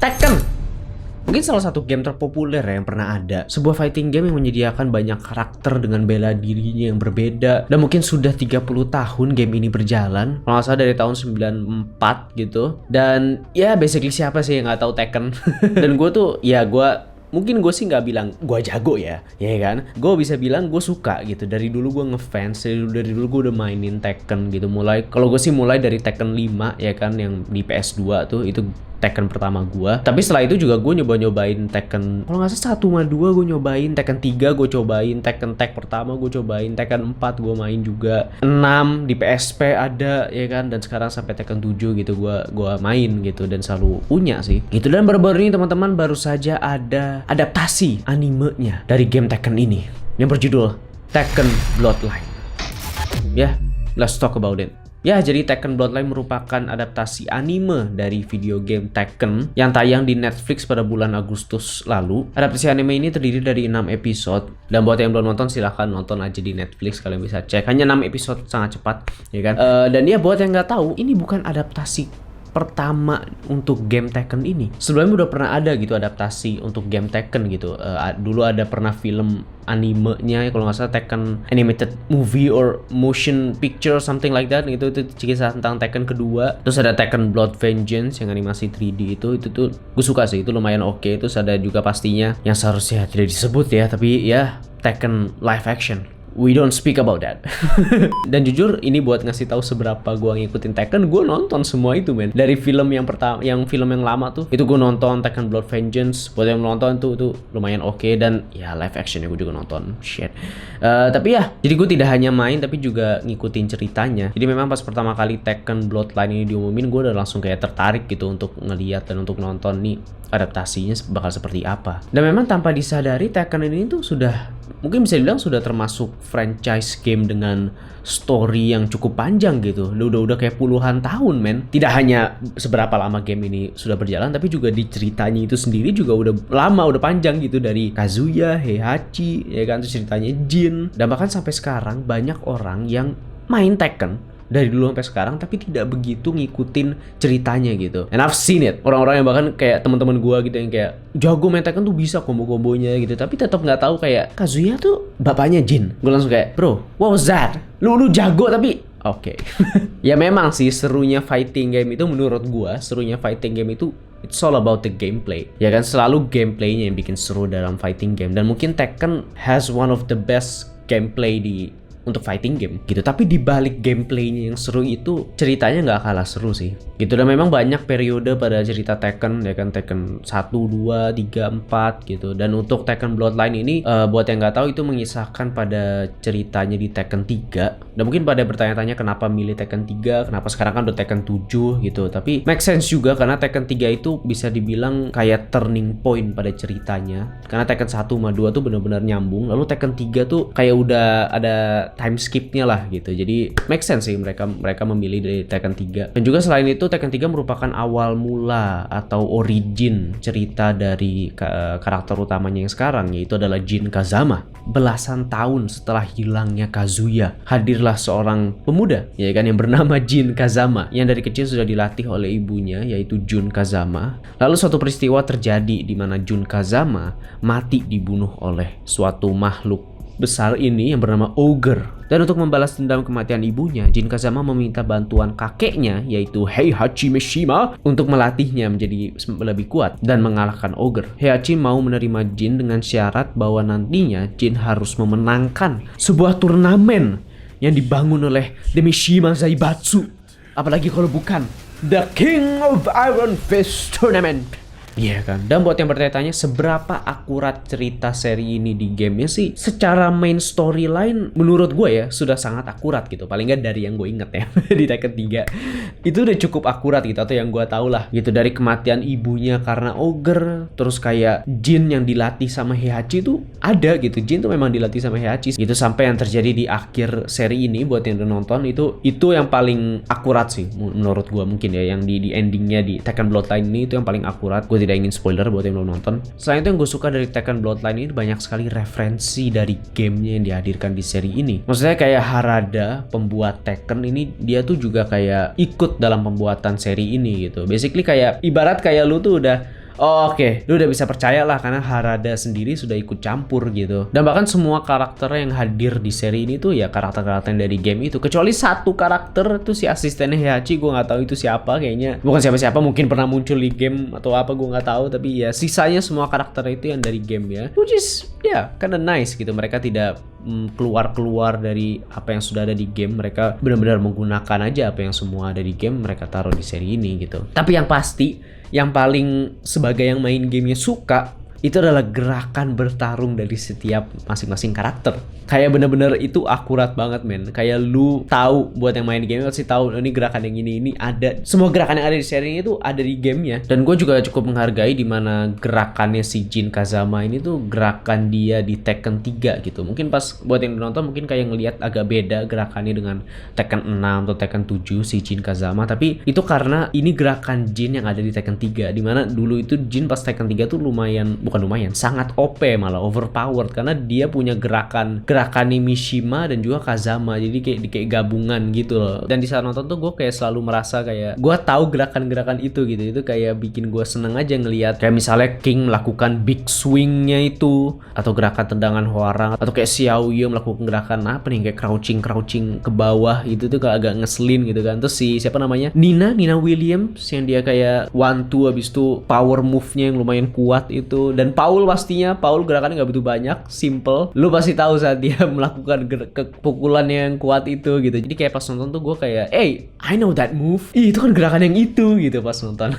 Tekken. Mungkin salah satu game terpopuler yang pernah ada. Sebuah fighting game yang menyediakan banyak karakter dengan bela dirinya yang berbeda. Dan mungkin sudah 30 tahun game ini berjalan. Kalau nggak salah dari tahun 94 gitu. Dan ya basically siapa sih yang nggak tahu Tekken. Dan gue tuh mungkin gue sih nggak bilang gue jago ya kan? Gue bisa bilang gue suka gitu. Dari dulu gue ngefans, dari dulu gue udah mainin Tekken gitu. Kalau gue sih mulai dari Tekken 5 ya kan, yang di PS2 tuh, itu Tekken pertama gue. Tapi setelah itu juga gue nyobain Tekken, kalau nggak salah 1 sama 2 gue nyobain, Tekken 3 gue cobain, Tekken Tag pertama gue cobain, Tekken 4 gue main juga, 6 di PSP ada ya kan, dan sekarang sampai Tekken 7 gitu gue main gitu dan selalu punya sih gitu. Dan baru-baru ini teman-teman baru saja ada adaptasi animenya dari game Tekken ini yang berjudul Tekken Bloodline. Ya, let's talk about it. Ya, jadi Tekken Bloodline merupakan adaptasi anime dari video game Tekken yang tayang di Netflix pada bulan Agustus lalu. Adaptasi anime ini terdiri dari 6 episode. Dan buat yang belum nonton, silahkan nonton aja di Netflix, kalian bisa cek. Hanya 6 episode, sangat cepat, ya kan? Dan ya buat yang nggak tahu, ini bukan adaptasi pertama untuk game Tekken ini. Sebelumnya udah pernah ada gitu adaptasi untuk game Tekken gitu. Dulu ada pernah film animenya, kalau nggak salah Tekken animated movie or motion picture something like that. Itu kisah tentang Tekken kedua. Terus ada Tekken Blood Vengeance yang animasi 3D itu tuh gue suka sih, itu lumayan oke. Terus ada juga pastinya yang seharusnya tidak disebut ya, tapi ya Tekken live action. We don't speak about that. Dan jujur ini buat ngasih tahu seberapa gue ngikutin Tekken, gue nonton semua itu men. Dari film yang pertama, yang film yang lama tuh, itu gue nonton Tekken Blood Vengeance. Buat yang nonton tuh lumayan oke. Dan ya live actionnya gue juga nonton. Shit. Tapi ya, jadi gue tidak hanya main tapi juga ngikutin ceritanya. Jadi memang pas pertama kali Tekken Bloodline ini diumumin, gue udah langsung kayak tertarik gitu untuk ngeliat dan untuk nonton nih adaptasinya bakal seperti apa. Dan memang tanpa disadari Tekken ini tuh mungkin bisa dibilang sudah termasuk franchise game dengan story yang cukup panjang gitu. Udah kayak puluhan tahun men. Tidak hanya seberapa lama game ini sudah berjalan, tapi juga di ceritanya itu sendiri juga udah lama, udah panjang gitu. Dari Kazuya, Heihachi, ya kan, terus ceritanya Jin. Dan bahkan sampai sekarang banyak orang yang main Tekken dari dulu sampai sekarang tapi tidak begitu ngikutin ceritanya gitu. And I've seen it. Orang-orang yang bahkan kayak teman-teman gue gitu yang kayak jago main Tekken tuh bisa combo-kombonya gitu, tapi tetap nggak tahu kayak Kazuya tuh bapaknya Jin. Gue langsung kayak, bro, what was that? Lu jago tapi oke. Ya memang sih serunya fighting game itu, menurut gue serunya fighting game itu it's all about the gameplay. Ya kan, selalu gameplaynya yang bikin seru dalam fighting game. Dan mungkin Tekken has one of the best gameplay untuk fighting game gitu. Tapi di balik gameplaynya yang seru itu, ceritanya nggak kalah seru sih gitu. Dan memang banyak periode pada cerita Tekken ya kan, Tekken 1, 2, 3, 4 gitu. Dan untuk Tekken Bloodline ini buat yang nggak tahu, itu mengisahkan pada ceritanya di Tekken 3. Dan mungkin pada bertanya-tanya kenapa milih Tekken 3, kenapa sekarang kan udah Tekken 7 gitu. Tapi make sense juga karena Tekken 3 itu bisa dibilang kayak turning point pada ceritanya. Karena Tekken 1 sama 2 tuh benar-benar nyambung. Lalu Tekken 3 tuh kayak udah ada time skipnya lah gitu. Jadi make sense sih mereka memilih dari Tekken 3. Dan juga selain itu Tekken 3 merupakan awal mula atau origin cerita dari karakter utamanya yang sekarang, yaitu adalah Jin Kazama. Belasan tahun setelah hilangnya Kazuya, hadirlah seorang pemuda ya kan yang bernama Jin Kazama, yang dari kecil sudah dilatih oleh ibunya yaitu Jun Kazama. Lalu suatu peristiwa terjadi di mana Jun Kazama mati dibunuh oleh suatu makhluk besar ini yang bernama Ogre. Dan untuk membalas dendam kematian ibunya, Jin Kazama meminta bantuan kakeknya yaitu Heihachi Mishima untuk melatihnya menjadi lebih kuat dan mengalahkan Ogre. Heihachi mau menerima Jin dengan syarat bahwa nantinya Jin harus memenangkan sebuah turnamen yang dibangun oleh The Mishima Zaibatsu. Apalagi kalau bukan The King of Iron Fist Tournament. Iya kan. Dan buat yang bertanya-tanya seberapa akurat cerita seri ini di gamenya sih, secara main storyline menurut gue ya sudah sangat akurat gitu. Paling nggak dari yang gue inget ya di Tekken 3 itu udah cukup akurat gitu, atau yang gue tahu lah gitu. Dari kematian ibunya karena Ogre, terus kayak Jin yang dilatih sama Heihachi tuh ada gitu. Jin tuh memang dilatih sama Heihachi gitu, sampai yang terjadi di akhir seri ini buat yang udah nonton itu yang paling akurat sih menurut gue mungkin ya. Yang di endingnya di Tekken Bloodline ini itu yang paling akurat. Gue tidak ingin spoiler buat yang belum nonton. Selain itu yang gue suka dari Tekken Bloodline ini banyak sekali referensi dari gamenya yang dihadirkan di seri ini. Maksudnya kayak Harada, pembuat Tekken ini, dia tuh juga kayak ikut dalam pembuatan seri ini gitu. Basically kayak ibarat kayak lu tuh udah oke, lu udah bisa percaya lah karena Harada sendiri sudah ikut campur gitu. Dan bahkan semua karakter yang hadir di seri ini tuh ya karakter-karakter dari game itu. Kecuali satu karakter tuh si asistennya Heihachi, gue nggak tahu itu siapa kayaknya. Bukan siapa-siapa, mungkin pernah muncul di game atau apa gue nggak tahu. Tapi ya sisanya semua karakter itu yang dari game ya. Which is ya kinda nice gitu. Mereka tidak keluar dari apa yang sudah ada di game. Mereka benar-benar menggunakan aja apa yang semua ada di game, mereka taruh di seri ini gitu. Tapi yang pasti, yang paling sebagai yang main gamenya suka itu adalah gerakan bertarung dari setiap masing-masing karakter. Kayak bener-bener itu akurat banget men. Kayak lu tahu, buat yang main game pasti tahu ini gerakan yang ini ada. Semua gerakan yang ada di seri ini tuh ada di gamenya. Dan gue juga cukup menghargai dimana gerakannya si Jin Kazama ini tuh gerakan dia di Tekken 3 gitu. Mungkin pas buat yang nonton mungkin kayak ngelihat agak beda gerakannya dengan Tekken 6 atau Tekken 7 si Jin Kazama. Tapi itu karena ini gerakan Jin yang ada di Tekken 3. Dimana dulu itu Jin pas Tekken 3 tuh sangat OP, malah overpowered karena dia punya gerakan Mishima dan juga Kazama, jadi kayak gabungan gitu loh. Dan di saat nonton tuh gue kayak selalu merasa kayak gue tahu gerakan-gerakan itu gitu. Itu kayak bikin gue seneng aja ngelihat kayak misalnya King melakukan big swingnya itu, atau gerakan tendangan Hwoarang, atau kayak Xiaoyu melakukan gerakan apa nih kayak crouching ke bawah itu tuh kayak agak ngeselin gitu kan. Terus si siapa namanya Nina Williams yang dia kayak 1-2 habis itu power move-nya yang lumayan kuat itu. Dan Paul gerakannya nggak begitu banyak, simple. Lu pasti tahu saat dia melakukan pukulan yang kuat itu gitu. Jadi kayak pas nonton tuh gue kayak, hey, I know that move. Itu kan gerakan yang itu gitu pas nonton.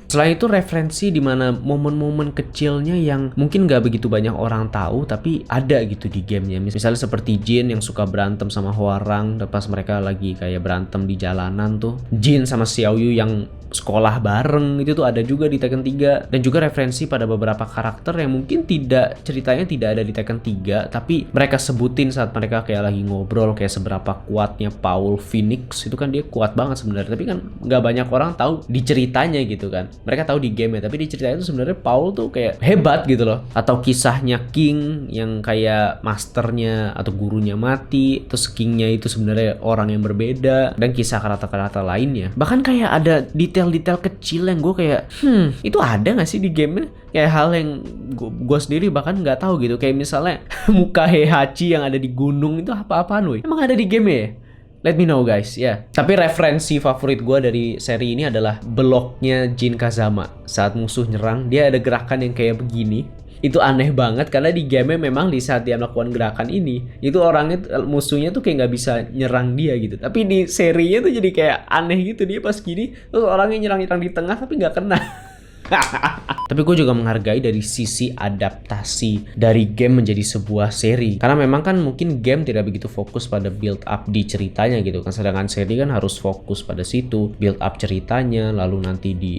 Selain itu referensi di mana momen-momen kecilnya yang mungkin nggak begitu banyak orang tahu tapi ada gitu di gamenya. Misalnya seperti Jin yang suka berantem sama Hwoarang pas mereka lagi kayak berantem di jalanan tuh. Jin sama Xiaoyu yang sekolah bareng itu tuh ada juga di Tekken 3. Dan juga referensi pada beberapa karakter yang mungkin ceritanya tidak ada di Tekken 3 tapi mereka sebutin saat mereka kayak lagi ngobrol, kayak seberapa kuatnya Paul Phoenix. Itu kan dia kuat banget sebenarnya, tapi kan nggak banyak orang tahu di ceritanya gitu kan. Mereka tahu di game ya, tapi di ceritanya itu sebenarnya Paul tuh kayak hebat gitu loh. Atau kisahnya King yang kayak masternya atau gurunya mati, terus Kingnya itu sebenarnya orang yang berbeda, dan kisah karakter-karakter lainnya. Bahkan kayak ada detail-detail kecil yang gue kayak itu ada nggak sih di game-nya? Kayak hal yang gue sendiri bahkan nggak tahu gitu. Kayak misalnya muka Heihachi yang ada di gunung itu apa-apaan woy? Emang ada di game ya? Let me know guys ya. Tapi referensi favorit gue dari seri ini adalah beloknya Jin Kazama. Saat musuh nyerang, dia ada gerakan yang kayak begini. Itu aneh banget karena di game memang di saat dia melakukan gerakan ini, itu musuhnya tuh kayak nggak bisa nyerang dia gitu. Tapi di serinya tuh jadi kayak aneh gitu, dia pas gini terus orangnya nyerang di tengah tapi nggak kena. Tapi gue juga menghargai dari sisi adaptasi dari game menjadi sebuah seri. Karena memang kan mungkin game tidak begitu fokus pada build up di ceritanya gitu kan. Sedangkan seri kan harus fokus pada situ, build up ceritanya, lalu nanti di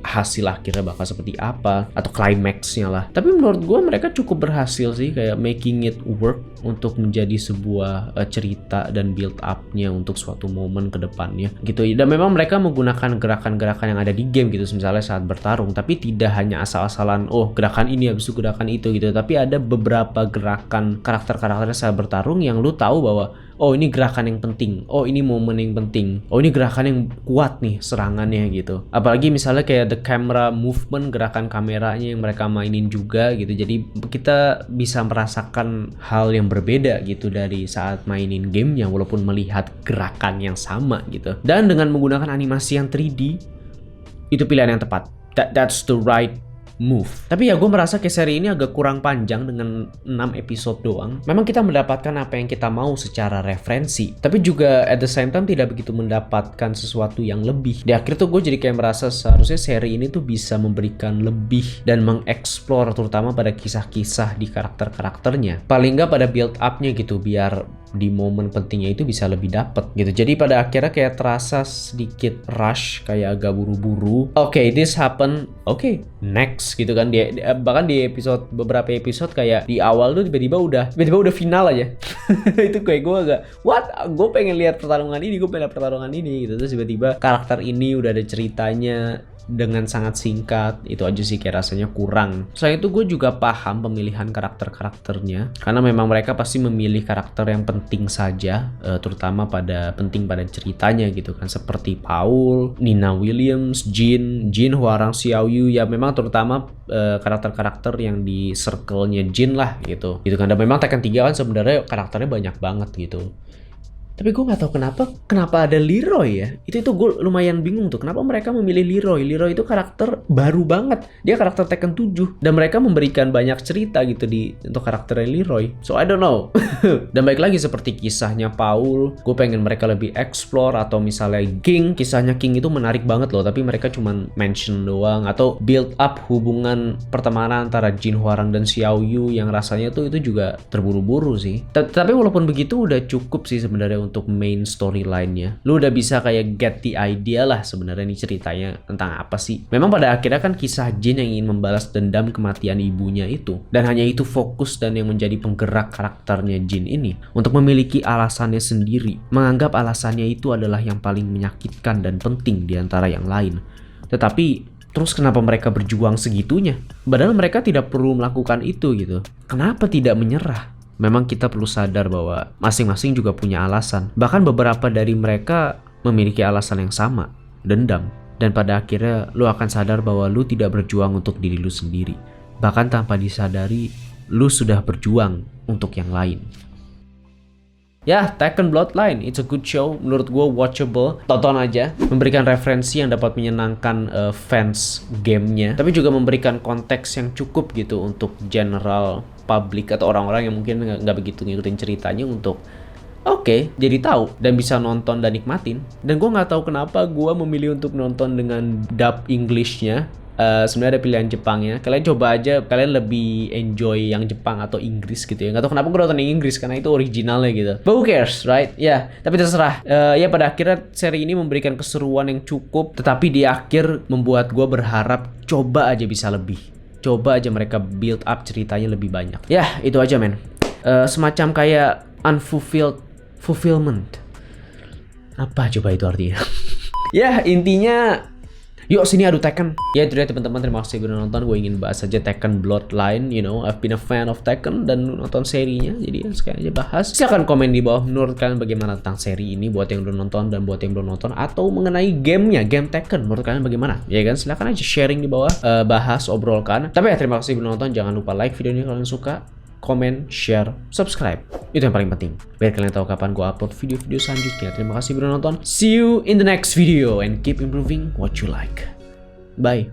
hasil akhirnya bakal seperti apa, atau climaxnya lah. Tapi menurut gue mereka cukup berhasil sih kayak making it work untuk menjadi sebuah cerita dan build up-nya untuk suatu momen ke depannya gitu. Dan memang mereka menggunakan gerakan-gerakan yang ada di game gitu, misalnya saat bertarung, tapi tidak hanya asal-asalan gerakan ini habis itu gerakan itu gitu. Tapi ada beberapa gerakan karakter-karakternya saat bertarung yang lu tahu bahwa ini gerakan yang penting, ini momen yang penting, ini gerakan yang kuat nih serangannya gitu. Apalagi misalnya kayak the camera movement, gerakan kameranya yang mereka mainin juga gitu. Jadi kita bisa merasakan hal yang berbeda gitu dari saat mainin gamenya walaupun melihat gerakan yang sama gitu. Dan dengan menggunakan animasi yang 3D, itu pilihan yang tepat. That's the right move. Tapi ya gue merasa kayak seri ini agak kurang panjang dengan 6 episode doang. Memang kita mendapatkan apa yang kita mau secara referensi, tapi juga at the same time tidak begitu mendapatkan sesuatu yang lebih. Di akhir tuh gue jadi kayak merasa seharusnya seri ini tuh bisa memberikan lebih dan mengeksplor terutama pada kisah-kisah di karakter-karakternya. Paling nggak pada build up-nya gitu, biar di momen pentingnya itu bisa lebih dapet gitu. Jadi pada akhirnya kayak terasa sedikit rush, kayak agak buru-buru. This happen, next gitu kan. Bahkan di beberapa episode kayak di awal tuh tiba-tiba udah final aja. Itu kayak gue agak gue pengen lihat pertarungan ini gitu. Terus tiba-tiba karakter ini udah ada ceritanya dengan sangat singkat. Itu aja sih kayak rasanya kurang. Selain itu gue juga paham pemilihan karakter-karakternya, karena memang mereka pasti memilih karakter yang penting saja, terutama penting pada ceritanya gitu kan, seperti Paul, Nina Williams, Jin Hwarang Xiaoyu, ya memang terutama karakter-karakter yang di circle-nya Jin lah gitu kan. Dan memang Tekken 3 kan sebenarnya karakternya banyak banget gitu. Tapi gue nggak tahu kenapa ada Leroy ya. Itu gue lumayan bingung tuh. Kenapa mereka memilih Leroy? Leroy itu karakter baru banget. Dia karakter Tekken 7. Dan mereka memberikan banyak cerita gitu untuk karakternya Leroy. So I don't know. Dan baik lagi seperti kisahnya Paul. Gue pengen mereka lebih explore. Atau misalnya King. Kisahnya King itu menarik banget loh. Tapi mereka cuma mention doang. Atau build up hubungan pertemanan antara Jin Hwarang dan Xiaoyu. Yang rasanya tuh itu juga terburu-buru sih. Tapi walaupun begitu udah cukup sih sebenarnya untuk main storyline-nya. Lu udah bisa kayak get the idea lah sebenarnya nih ceritanya tentang apa sih. Memang pada akhirnya kan kisah Jin yang ingin membalas dendam kematian ibunya itu. Dan hanya itu fokus dan yang menjadi penggerak karakternya Jin ini. Untuk memiliki alasannya sendiri. Menganggap alasannya itu adalah yang paling menyakitkan dan penting di antara yang lain. Tetapi terus kenapa mereka berjuang segitunya? Padahal mereka tidak perlu melakukan itu gitu. Kenapa tidak menyerah? Memang kita perlu sadar bahwa masing-masing juga punya alasan. Bahkan beberapa dari mereka memiliki alasan yang sama, dendam. Dan pada akhirnya lu akan sadar bahwa lu tidak berjuang untuk diri lu sendiri. Bahkan tanpa disadari, lu sudah berjuang untuk yang lain. Ya, Tekken Bloodline, it's a good show. Menurut gue watchable, tonton aja. Memberikan referensi yang dapat menyenangkan fans gamenya, tapi juga memberikan konteks yang cukup gitu untuk general public atau orang-orang yang mungkin nggak begitu ngikutin ceritanya untuk jadi tahu dan bisa nonton dan nikmatin. Dan gue nggak tahu kenapa gue memilih untuk nonton dengan dub English-nya. Sebenarnya ada pilihan Jepangnya. Kalian coba aja, kalian lebih enjoy yang Jepang atau Inggris gitu ya. Nggak tahu kenapa gue nonton yang Inggris karena itu originalnya gitu. But who cares, right? Ya, tapi terserah. Ya pada akhirnya seri ini memberikan keseruan yang cukup, tetapi di akhir membuat gue berharap coba aja bisa lebih. Coba aja mereka build up ceritanya lebih banyak. Ya, itu aja men. Semacam kayak fulfillment. Apa coba itu artinya? Ya, intinya yuk sini adu Tekken. Ya itu dia teman-teman, terima kasih udah nonton. Gue ingin bahas aja Tekken Bloodline. You know, I've been a fan of Tekken dan nonton serinya. Jadi sekali aja bahas. Silahkan komen di bawah menurut kalian bagaimana tentang seri ini, buat yang udah nonton dan buat yang belum nonton, atau mengenai gamenya, game Tekken. Menurut kalian bagaimana? Ya kan, silahkan aja sharing di bawah, bahas, obrolkan. Tapi ya terima kasih udah nonton. Jangan lupa like video ini kalau kalian suka, komen, share, subscribe. Itu yang paling penting. Biar kalian tahu kapan gue upload video-video selanjutnya. Terima kasih udah nonton. See you in the next video and keep improving what you like. Bye.